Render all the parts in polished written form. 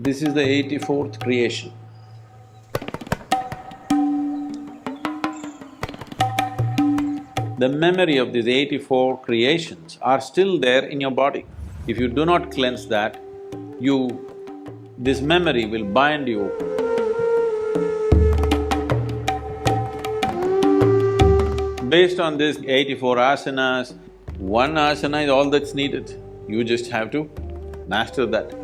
This is the 84th creation. The memory of these 84 creations are still there in your body. If you do not cleanse that, this memory will bind you. Based on this 84 asanas, one asana is all that's needed. You just have to master that.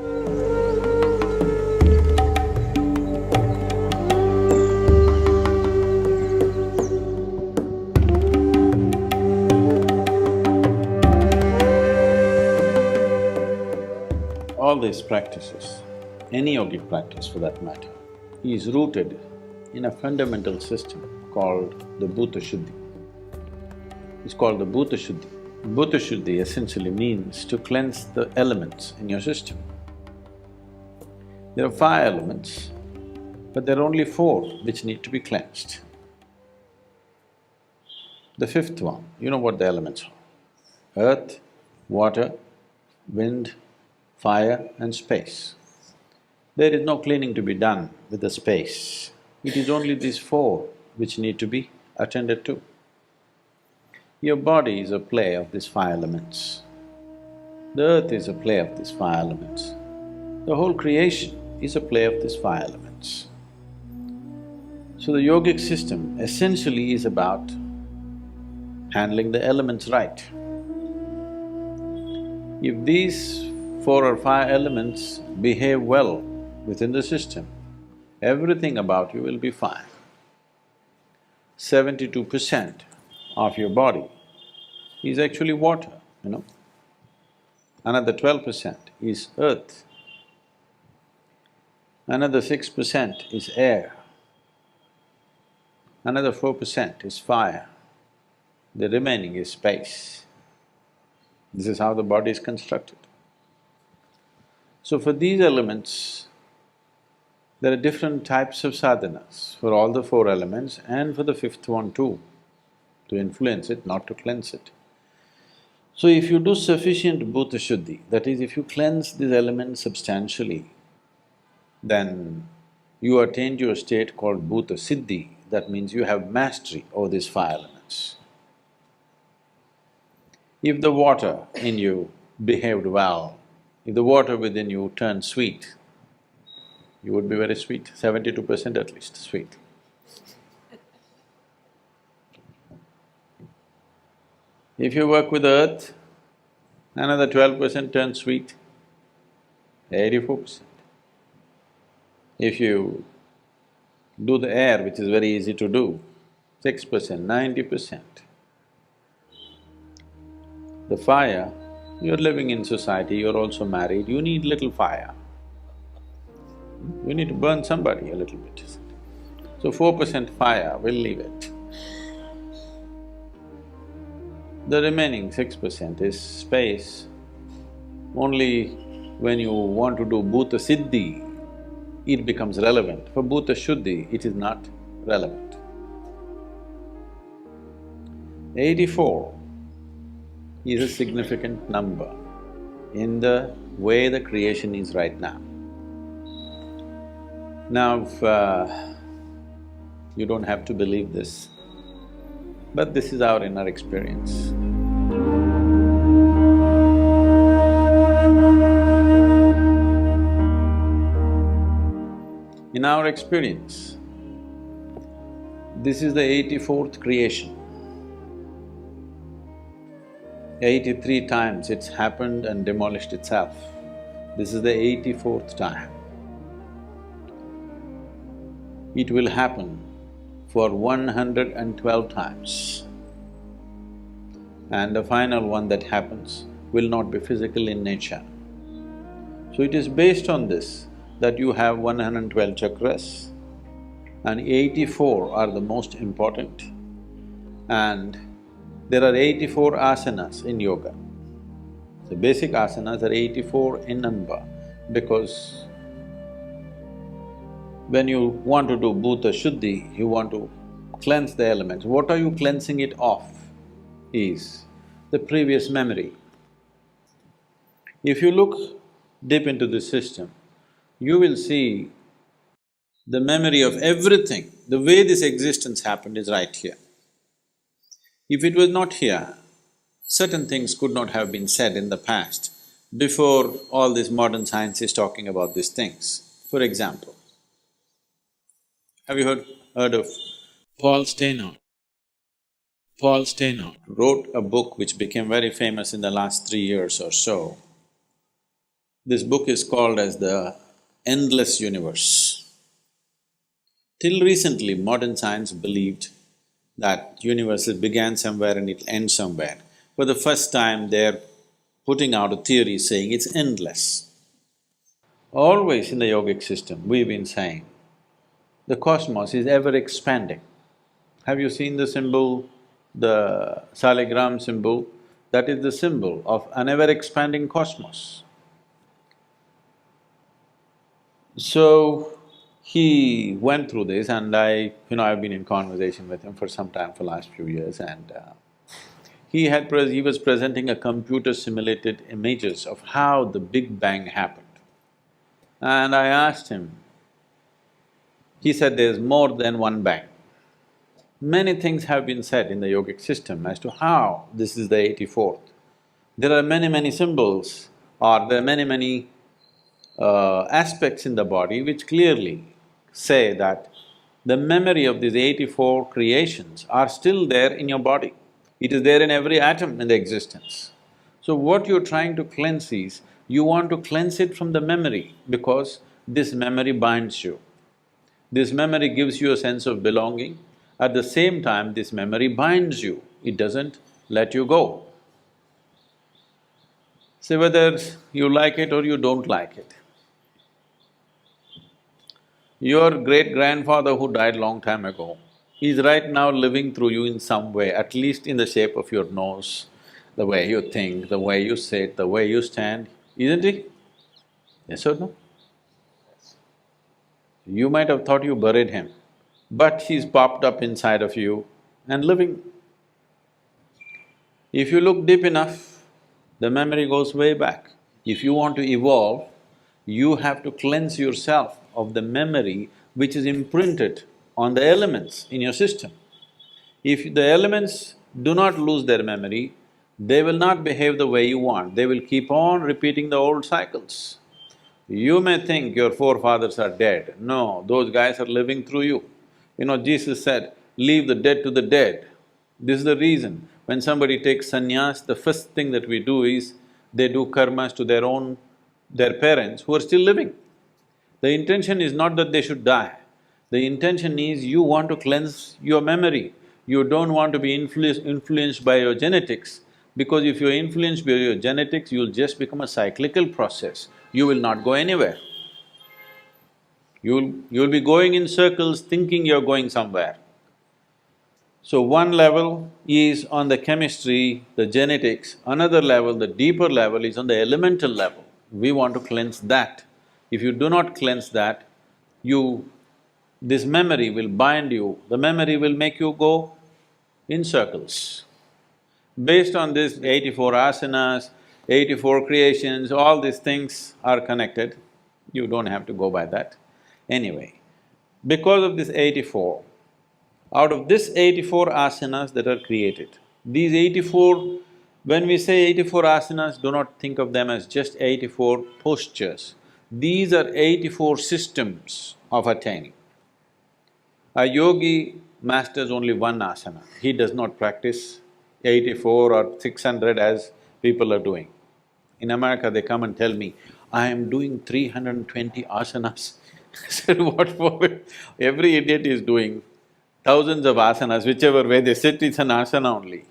All these practices, any yogic practice for that matter, is rooted in a fundamental system called the Bhuta Shuddhi. It's called the Bhuta Shuddhi. Bhuta Shuddhi essentially means to cleanse the elements in your system. There are 5 elements, but there are only 4 which need to be cleansed. The 5th one, you know what the elements are: earth, water, wind, fire and space. There is no cleaning to be done with the space. It is only these 4 which need to be attended to. Your body is a play of these 5 elements. The earth is a play of these 5 elements. The whole creation is a play of these 5 elements. So the yogic system essentially is about handling the elements right. If these 4 or 5 elements behave well within the system, everything about you will be fine. 72% of your body is actually water, you know. Another 12% is earth. Another 6% is air. Another 4% is fire. The remaining is space. This is how the body is constructed. So for these elements, there are different types of sadhanas for all the 4 elements and for the 5th one too, to influence it, not to cleanse it. So if you do sufficient Bhuta Shuddhi, that is, if you cleanse these elements substantially, then you attain to a state called Bhuta Siddhi, that means you have mastery over these 5 elements. If the water in you behaved well, if the water within you turned sweet, you would be very sweet, 72% at least sweet. If you work with earth, another 12% turns sweet, 84%. If you do the air, which is very easy to do, 6%, 90%. The fire, you're living in society, you're also married, you need little fire. You need to burn somebody a little bit. So 4% fire, we'll leave it. The remaining 6% is space. Only when you want to do Bhuta Siddhi, it becomes relevant. For Bhuta Shuddhi, it is not relevant. 84 is a significant number in the way the creation is right now. Now, you don't have to believe this, but this is our inner experience. In our experience, this is the 84th creation. 83 times it's happened and demolished itself. This is the 84th time. It will happen for 112 times. And the final one that happens will not be physical in nature. So it is based on this that you have 112 chakras and 84 are the most important. And there are 84 asanas in yoga. The basic asanas are 84 in number because when you want to do Bhuta Shuddhi, you want to cleanse the elements. What are you cleansing it of is the previous memory. If you look deep into this system, you will see the memory of everything, the way this existence happened is right here. If it was not here, certain things could not have been said in the past before all this modern science is talking about these things. For example, have you heard of Paul Steinhardt? Paul Steinhardt wrote a book which became very famous in the last 3 years or so. This book is called as the Endless Universe. Till recently, modern science believed that universe began somewhere and it'll end somewhere. For the first time, they're putting out a theory saying it's endless. Always in the yogic system, we've been saying, the cosmos is ever expanding. Have you seen the symbol, the Saligram symbol? That is the symbol of an ever-expanding cosmos. So, he went through this and I've been in conversation with him for some time, for last few years, and he was presenting a computer-simulated images of how the Big Bang happened. And I asked him, he said there's more than one bang. Many things have been said in the yogic system as to how this is the 84th. There are many symbols, or there are many aspects in the body which clearly say that the memory of these 84 creations are still there in your body. It is there in every atom in the existence. So what you're trying to cleanse is, you want to cleanse it from the memory because this memory binds you. This memory gives you a sense of belonging. At the same time, this memory binds you, it doesn't let you go. So whether you like it or you don't like it, your great-grandfather who died long time ago is right now living through you in some way, at least in the shape of your nose, the way you think, the way you sit, the way you stand, isn't he? Yes or no? You might have thought you buried him, but he's popped up inside of you and living. If you look deep enough, the memory goes way back. If you want to evolve, you have to cleanse yourself of the memory which is imprinted on the elements in your system. If the elements do not lose their memory, they will not behave the way you want, they will keep on repeating the old cycles. You may think your forefathers are dead, no, those guys are living through you. Jesus said, leave the dead to the dead. This is the reason, when somebody takes sannyas, the first thing that we do is, they do karmas to their parents who are still living. The intention is not that they should die, the intention is you want to cleanse your memory. You don't want to be influenced by your genetics, because if you're influenced by your genetics, you'll just become a cyclical process, you will not go anywhere. You'll be going in circles thinking you're going somewhere. So one level is on the chemistry, the genetics, another level, the deeper level is on the elemental level. We want to cleanse that. If you do not cleanse that, this memory will bind you, the memory will make you go in circles. Based on this 84 asanas, 84 creations, all these things are connected, you don't have to go by that. Anyway, because of this 84, out of this 84 asanas that are created, these 84… when we say 84 asanas, do not think of them as just 84 postures. These are 84 systems of attaining. A yogi masters only one asana, he does not practice 84 or 600 as people are doing. In America, they come and tell me, I am doing 320 asanas. I said, what for? Every idiot is doing thousands of asanas, whichever way they sit, it's an asana only.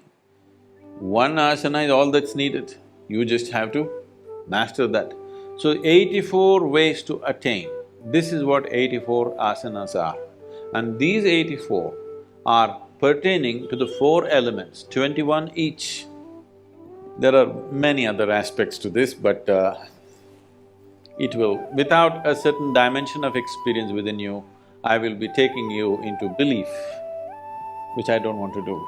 One asana is all that's needed, you just have to master that. So 84 ways to attain, this is what 84 asanas are. And these 84 are pertaining to the 4 elements, 21 each. There are many other aspects to this, but without a certain dimension of experience within you, I will be taking you into belief, which I don't want to do.